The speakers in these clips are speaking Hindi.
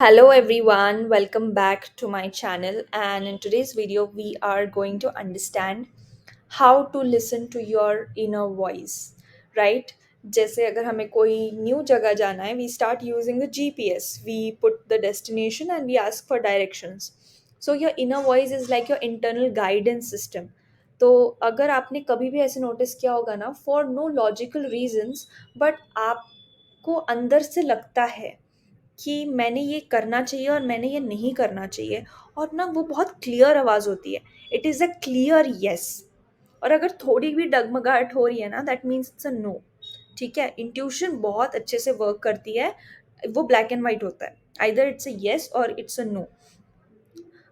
Hello everyone, welcome back to my channel. And in today's video, we are going to understand how to listen to your inner voice, right? जैसे अगर हमें कोई न्यू जगह जाना है, we start using the GPS. We put the destination and we ask for directions. So your inner voice is like your internal guidance system. तो अगर आपने कभी भी ऐसे नोटिस किया होगा ना, for no logical reasons, but आपको अंदर से लगता है कि मैंने ये करना चाहिए और मैंने ये नहीं करना चाहिए, और ना वो बहुत क्लियर आवाज़ होती है। It is a clear yes. और अगर थोड़ी भी डगमगाहट हो रही है ना, that means it's a no. ठीक है, इंट्यूशन बहुत अच्छे से वर्क करती है। वो ब्लैक एंड वाइट होता है, आइदर इट्स अ येस और इट्स अ नो।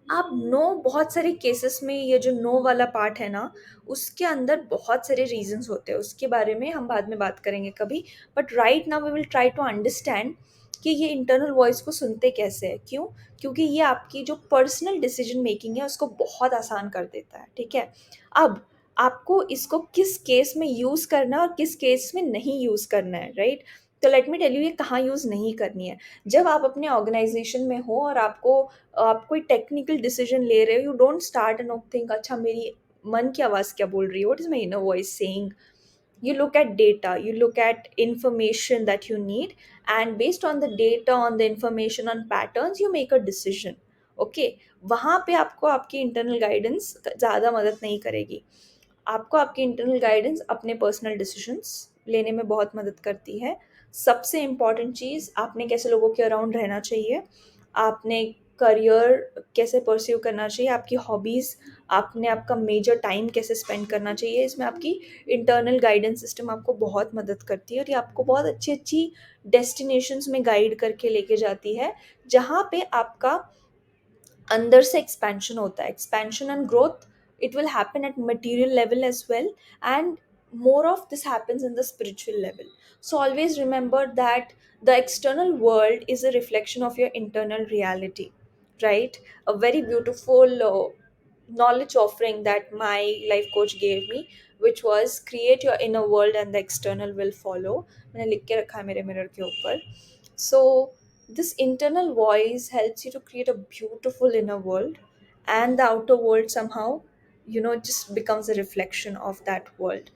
आप नो, बहुत सारे केसेस में ये जो नो वाला पार्ट है ना, उसके अंदर बहुत सारे रीजंस होते हैं। उसके बारे में हम बाद में बात करेंगे कभी। But right now we will try to understand कि ये इंटरनल वॉइस को सुनते कैसे है। क्यों? क्योंकि ये आपकी जो पर्सनल डिसीजन मेकिंग है उसको बहुत आसान कर देता है। ठीक है, अब आपको इसको किस केस में यूज़ करना है और किस केस में नहीं यूज़ करना है, राइट? तो लेट मी टेल यू ये कहाँ यूज़ नहीं करनी है। जब आप अपने ऑर्गेनाइजेशन में हो और आपको आप कोई टेक्निकल डिसीजन ले रहे हो, you don't start and think अच्छा मेरी मन की आवाज़ क्या बोल रही है, what is my inner voice saying. You look at data, you look at information that you need, and based on the data, on the information, on patterns, you make a decision. Okay, वहाँ पे आपको आपकी इंटरनल गाइडेंस ज़्यादा मदद नहीं करेगी। आपको आपकी इंटरनल गाइडेंस अपने पर्सनल डिसीजंस लेने में बहुत मदद करती है। सबसे इम्पॉर्टेंट चीज़, आपने कैसे लोगों के अराउंड रहना चाहिए, आपने करियर कैसे परस्यू करना चाहिए, आपकी हॉबीज़, आपने आपका मेजर टाइम कैसे स्पेंड करना चाहिए, इसमें आपकी इंटरनल गाइडेंस सिस्टम आपको बहुत मदद करती है और ये आपको बहुत अच्छी अच्छी डेस्टिनेशंस में गाइड करके लेके जाती है, जहाँ पे आपका अंदर से एक्सपेंशन होता है। Expansion and growth, it will happen at material level as well, and more of this happens in the spiritual level. So always remember that the external world is a reflection of your internal reality, right? A very beautiful knowledge offering that my life coach gave me, which was create your inner world and the external will follow. मैंने लिख के रखा है मेरे मिरर के ऊपर। So this internal voice helps you to create a beautiful inner world, and the outer world somehow, just becomes a reflection of that world.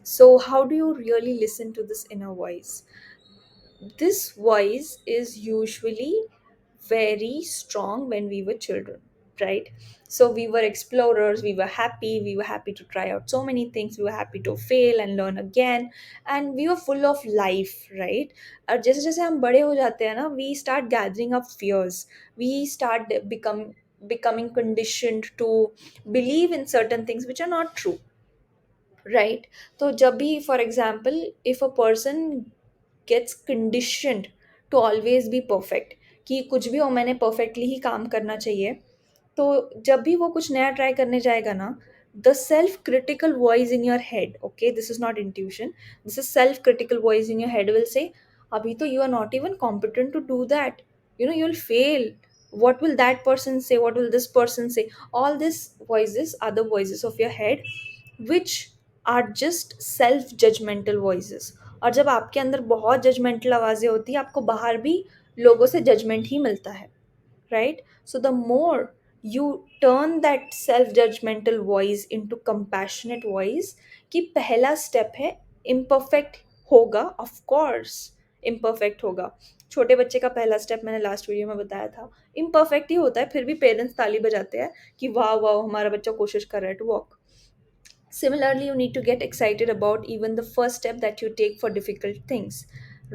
So, how do you really listen to this inner voice? This voice is usually very strong when we were children, right? So we were explorers, we were happy to try out so many things, we were happy to fail and learn again, and we were full of life, right? और जैसे जैसे हम बड़े हो जाते हैं ना, we start gathering up fears, we start becoming conditioned to believe in certain things which are not true, right? तो जब भी, for example, if a person gets conditioned to always be perfect, कि कुछ भी हो मैंने perfectly ही काम करना चाहिए, तो जब भी वो कुछ नया ट्राई करने जाएगा ना, the self critical voice in your head, okay, this is not intuition, this is self critical voice in your head will say, अभी तो you are not even competent to do that, you will fail, what will that person say, what will this person say, all these voices are the voices of your head, which are just self judgmental voices. और जब आपके अंदर बहुत जजमेंटल आवाज़ें होती है, आपको बाहर भी लोगों से जजमेंट ही मिलता है, right? So the more you turn that self judgmental voice into compassionate voice, कि पहला स्टेप है imperfect होगा, of course imperfect होगा। छोटे बच्चे का पहला स्टेप मैंने लास्ट वीडियो में बताया था, imperfect ही होता है, फिर भी पेरेंट्स ताली बजाते हैं कि वाह वाह हमारा बच्चा कोशिश कर रहा है to walk. Similarly, you need to get excited about even the first step that you take for difficult things,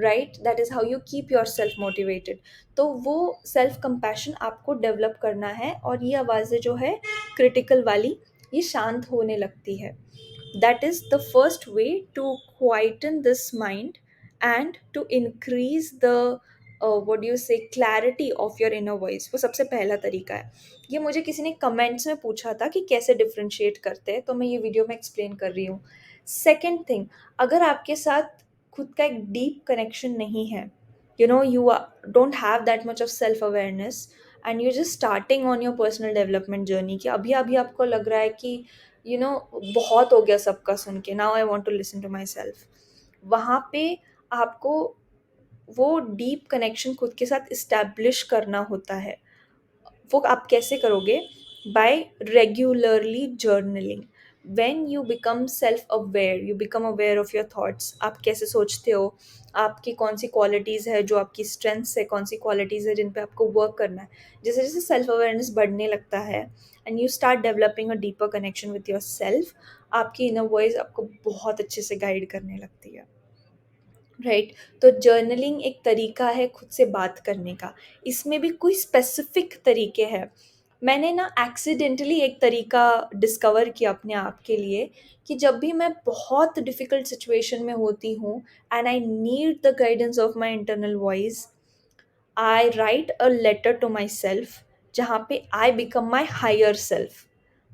right? That is how you keep yourself motivated. तो वो सेल्फ कंपैशन आपको डेवलप करना है, और ये आवाज़ें जो है क्रिटिकल वाली, ये शांत होने लगती है। That is the first way to quieten this mind and to increase the what do you say, clarity of your inner voice. वो सबसे पहला तरीका है। ये मुझे किसी ने कमेंट्स में पूछा था कि कैसे डिफरेंशिएट करते हैं, तो मैं ये वीडियो में एक्सप्लेन कर रही हूँ। सेकंड थिंग, अगर आपके साथ खुद का एक डीप कनेक्शन नहीं है, you don't have that much of self awareness, and you just starting on your personal development journey, कि अभी अभी आपको लग रहा है कि बहुत हो गया सबका सुन के, now I want to listen to myself, वहाँ पे आपको वो डीप कनेक्शन खुद के साथ इस्टेब्लिश करना होता है। वो आप कैसे करोगे? By regularly journaling. When you become self aware, you become aware of your thoughts, आप कैसे सोचते हो, आपकी कौन सी क्वालिटीज़ है जो आपकी स्ट्रेंथ्स है, कौन सी क्वालिटीज़ है जिन पे आपको वर्क करना है। जैसे जैसे सेल्फ अवेयरनेस बढ़ने लगता है and you start developing a deeper connection with your self, आपकी इनर वॉइस आपको बहुत अच्छे से गाइड करने लगती है। राइट। तो जर्नलिंग एक तरीका है खुद से बात करने का। इसमें भी कोई स्पेसिफिक तरीके हैं। मैंने ना एक्सीडेंटली एक तरीका डिस्कवर किया अपने आप के लिए, कि जब भी मैं बहुत डिफ़िकल्ट सिचुएशन में होती हूँ and I need the guidance of my internal voice, I write a letter to myself, जहाँ पे I become my higher self.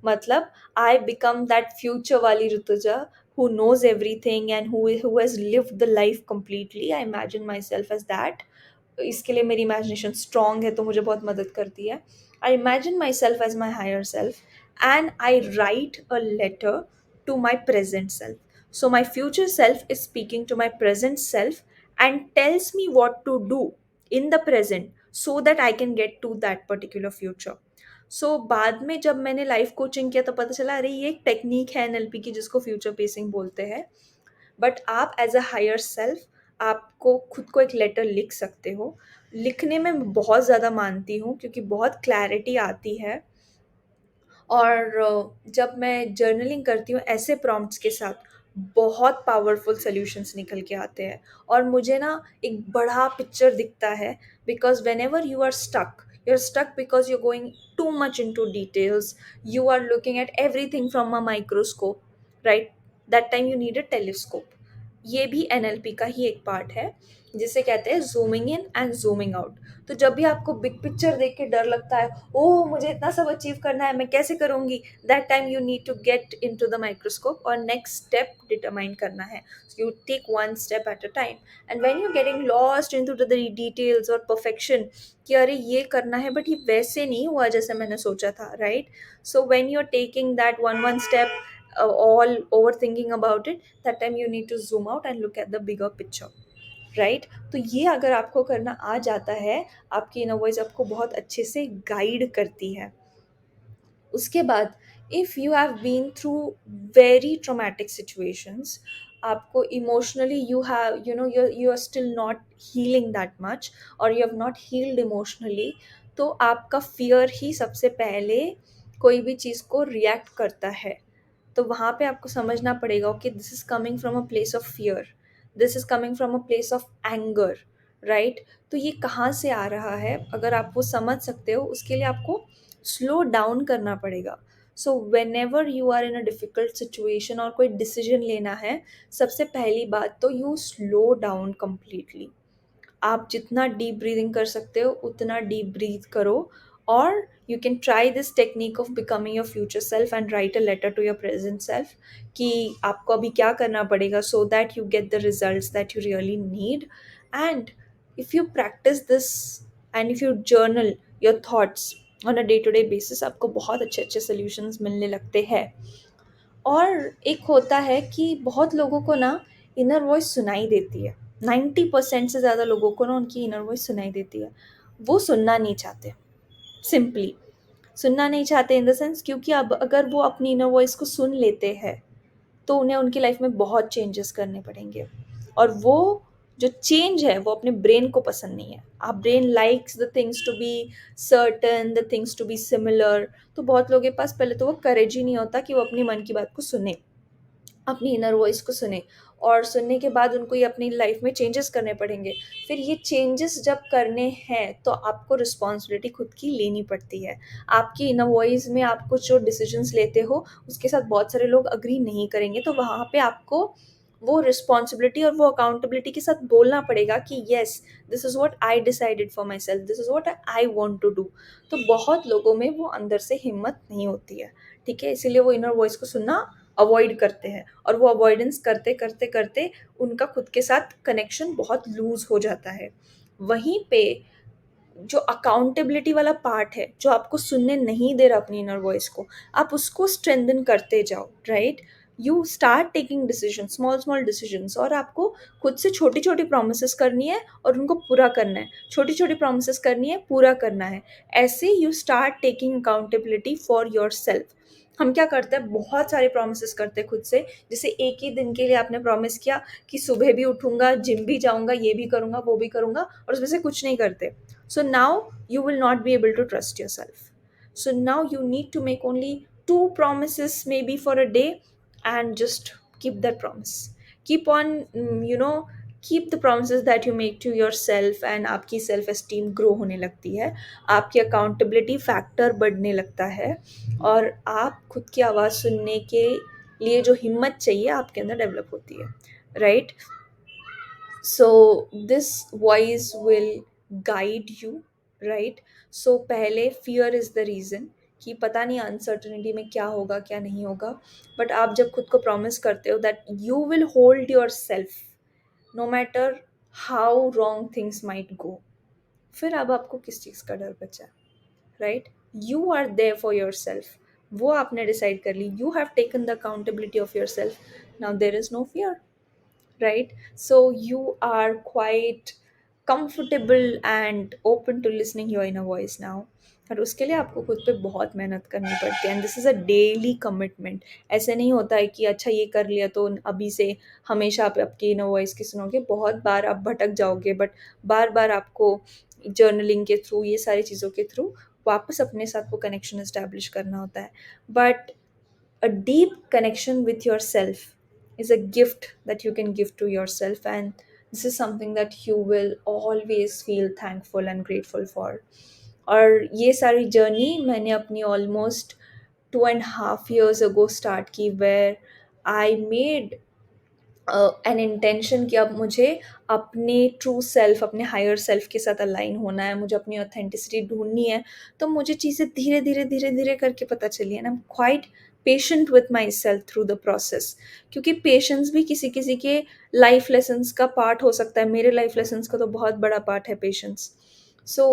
मतलब आई बिकम दैट फ्यूचर वाली Rutuja who knows everything and who has lived the life completely. I imagine myself as that. इसके लिए मेरी इमेजिनेशन स्ट्रॉन्ग है तो मुझे बहुत मदद करती है। I imagine myself as my higher self and I write a letter to my present self. So my future self is speaking to my present self and tells me what to do in the present so that I can get to that particular future. सो बाद में जब मैंने लाइफ कोचिंग किया तो पता चला, अरे ये एक टेक्निक है एनएलपी की जिसको फ्यूचर पेसिंग बोलते हैं। बट आप एज अ हायर सेल्फ आपको खुद को एक लेटर लिख सकते हो। लिखने में मैं बहुत ज़्यादा मानती हूँ क्योंकि बहुत क्लैरिटी आती है। और जब मैं जर्नलिंग करती हूँ ऐसे प्रॉम्प्ट्स के साथ, बहुत पावरफुल सॉल्यूशंस निकल के आते हैं। और मुझे ना एक बड़ा पिक्चर दिखता है, because whenever you are stuck because you going too much into details, you are looking at everything from a microscope, right? That time you need a telescope. ये भी एनएलपी का ही एक पार्ट है, जिसे कहते हैं zooming in and zooming out. तो जब भी आपको बिग पिक्चर देख के डर लगता है, ओह मुझे इतना सब अचीव करना है, मैं कैसे करूँगी, that time you need to get into the microscope और नेक्स्ट स्टेप डिटरमाइन करना है। You take one step at a time and when you getting lost into the details और परफेक्शन, कि अरे ये करना है बट ये वैसे नहीं हुआ जैसे मैंने सोचा था, right? So when you are taking that one one step, all overthinking about it, that time you need to zoom out and look at the bigger picture, right? तो ये अगर आपको करना आ जाता है, आपकी इनर वॉइस आपको बहुत अच्छे से गाइड करती है। उसके बाद, if you have been through very traumatic situations, आपको emotionally you are still not healing that much, और you have not healed emotionally, तो आपका फियर ही सबसे पहले कोई भी चीज़ को रिएक्ट करता है। तो वहाँ पे आपको समझना पड़ेगा, okay this is coming from a place of fear, this is coming from a place of anger, right? तो ये कहाँ से आ रहा है, अगर आप वो समझ सकते हो, उसके लिए आपको स्लो डाउन करना पड़ेगा। So whenever you are in a difficult situation और कोई डिसीजन लेना है, सबसे पहली बात तो यू स्लो डाउन कम्प्लीटली। आप जितना डीप ब्रीदिंग कर सकते हो उतना डीप ब्रीथ करो, और you can try this technique of becoming your future self and write a letter to your present self, कि आपको अभी क्या करना पड़ेगा so that you get the results that you really need. And if you practice this and if you journal your thoughts on a day to day basis, आपको बहुत अच्छे अच्छे सोल्यूशंस मिलने लगते हैं। और एक होता है कि बहुत लोगों को ना इनर वॉइस सुनाई देती है। 90% से ज़्यादा लोगों को ना उनकी इनर वॉइस सुनाई देती है। वो सुनना नहीं चाहते, सिंपली सुनना नहीं चाहते इन द सेंस, क्योंकि अब अगर वो अपनी इनर वॉइस को सुन लेते हैं तो उन्हें उनकी लाइफ में बहुत चेंजेस करने पड़ेंगे। और वो जो चेंज है वो अपने ब्रेन को पसंद नहीं है। आप brain likes the things to be certain, the things to be similar. तो बहुत लोगों के पास पहले तो वो करेज ही नहीं होता कि वो अपनी मन की बात को सुने, अपनी इनर वॉइस को सुने, और सुनने के बाद उनको ये अपनी लाइफ में चेंजेस करने पड़ेंगे। फिर ये चेंजेस जब करने हैं तो आपको रिस्पॉन्सिबिलिटी खुद की लेनी पड़ती है। आपकी इनर वॉइस में आप कुछ जो डिसीजंस लेते हो उसके साथ बहुत सारे लोग अग्री नहीं करेंगे, तो वहाँ पे आपको वो रिस्पॉन्सिबिलिटी और वो अकाउंटेबिलिटी के साथ बोलना पड़ेगा कि yes, this is what I decided for myself, this is what I want to do. तो बहुत लोगों में वो अंदर से हिम्मत नहीं होती है, ठीक है? इसीलिए वो इनर वॉइस को सुनना अवॉइड करते हैं, और वो अवॉइडेंस करते करते करते उनका खुद के साथ कनेक्शन बहुत लूज हो जाता है। वहीं पे जो अकाउंटेबिलिटी वाला पार्ट है, जो आपको सुनने नहीं दे रहा अपनी इनर वॉइस को, आप उसको स्ट्रेंथन करते जाओ, right? You start taking decision, small small decisions, और आपको खुद से छोटी छोटी प्रोमिस करनी है और उनको पूरा करना है, छोटी छोटी प्रोमिस करनी है, पूरा करना है। ऐसे you start taking accountability for your self. हम क्या करते हैं, बहुत सारे प्रोमिस करते हैं खुद से। जैसे एक ही दिन के लिए आपने प्रॉमिस किया कि सुबह भी उठूंगा, जिम भी जाऊंगा, ये भी करूंगा, वो भी करूंगा, और उसमें से कुछ नहीं करते। So now you will not be able to trust yourself. So now you need to make only two promises maybe for a day, and just keep that promise. Keep on, keep the promises that you make to yourself, and आपकी सेल्फ एस्टीम ग्रो होने लगती है, आपकी अकाउंटेबिलिटी फैक्टर बढ़ने लगता है, और आप खुद की आवाज़ सुनने के लिए जो हिम्मत चाहिए आपके अंदर डेवलप होती है, right? So this voice will guide you, right? So पहले fear is the reason कि पता नहीं अनसर्टनिटी में क्या होगा क्या नहीं होगा, बट आप जब खुद को प्रॉमिस करते हो that you will hold your self no matter how wrong things might go, फिर अब आपको किस चीज़ का डर बचा, right? You are there for your self, वो आपने डिसाइड कर ली, you have taken the accountability of your self, now there is no fear, right? So you are quite comfortable and open to listening your inner voice now. और उसके लिए आपको खुद पे बहुत मेहनत करनी पड़ती है, and this is a daily commitment. ऐसे नहीं होता है कि अच्छा ये कर लिया तो अभी से हमेशा आप आपकी इनर वॉइस की सुनोगे, बहुत बार आप भटक जाओगे, बट बार बार आपको जर्नलिंग के थ्रू, ये सारी चीज़ों के थ्रू वापस अपने साथ वो कनेक्शन इस्टेब्लिश करना होता है। But a deep connection with yourself is a gift that you can give to yourself, and this is something that you will always feel thankful and grateful for. और ये सारी जर्नी मैंने अपनी ऑलमोस्ट 2.5 years ago स्टार्ट की, where I made an intention कि अब मुझे अपने ट्रू सेल्फ, अपने हायर सेल्फ के साथ अलाइन होना है, मुझे अपनी ऑथेंटिसिटी ढूंढनी है। तो मुझे चीज़ें धीरे धीरे धीरे धीरे करके पता चली, and I am quite patient with my self through the process, क्योंकि पेशेंस भी किसी किसी के लाइफ लेसन्स का पार्ट हो सकता है। मेरे लाइफ लेसन्स का तो बहुत बड़ा पार्ट है patience, so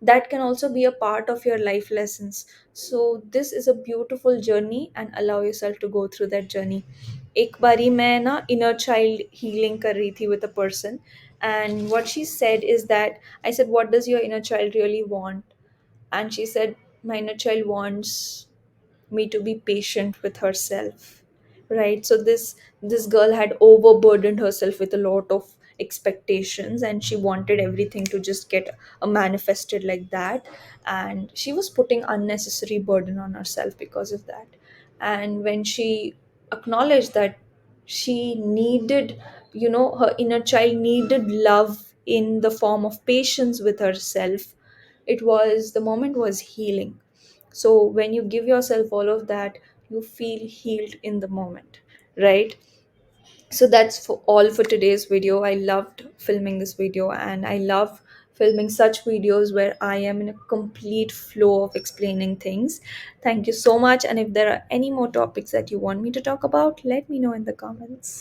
that can also be a part of your life lessons. So this is a beautiful journey, and allow yourself to go through that journey. एक बारी मैं ना इनर चाइल्ड हीलिंग कर रही थी with a person, and what she said is that, I said what does your inner child really want, and she said my inner child wants me to be patient with herself, right? So this girl had overburdened herself with a lot of expectations, and she wanted everything to just get manifested like that, and she was putting unnecessary burden on herself because of that. And when she acknowledged that she needed, her inner child needed love in the form of patience with herself, the moment was healing. So when you give yourself all of that, you feel healed in the moment, right? So that's for all for today's video. I loved filming this video, and I love filming such videos where I am in a complete flow of explaining things. Thank you so much, and if there are any more topics that you want me to talk about, let me know in the comments.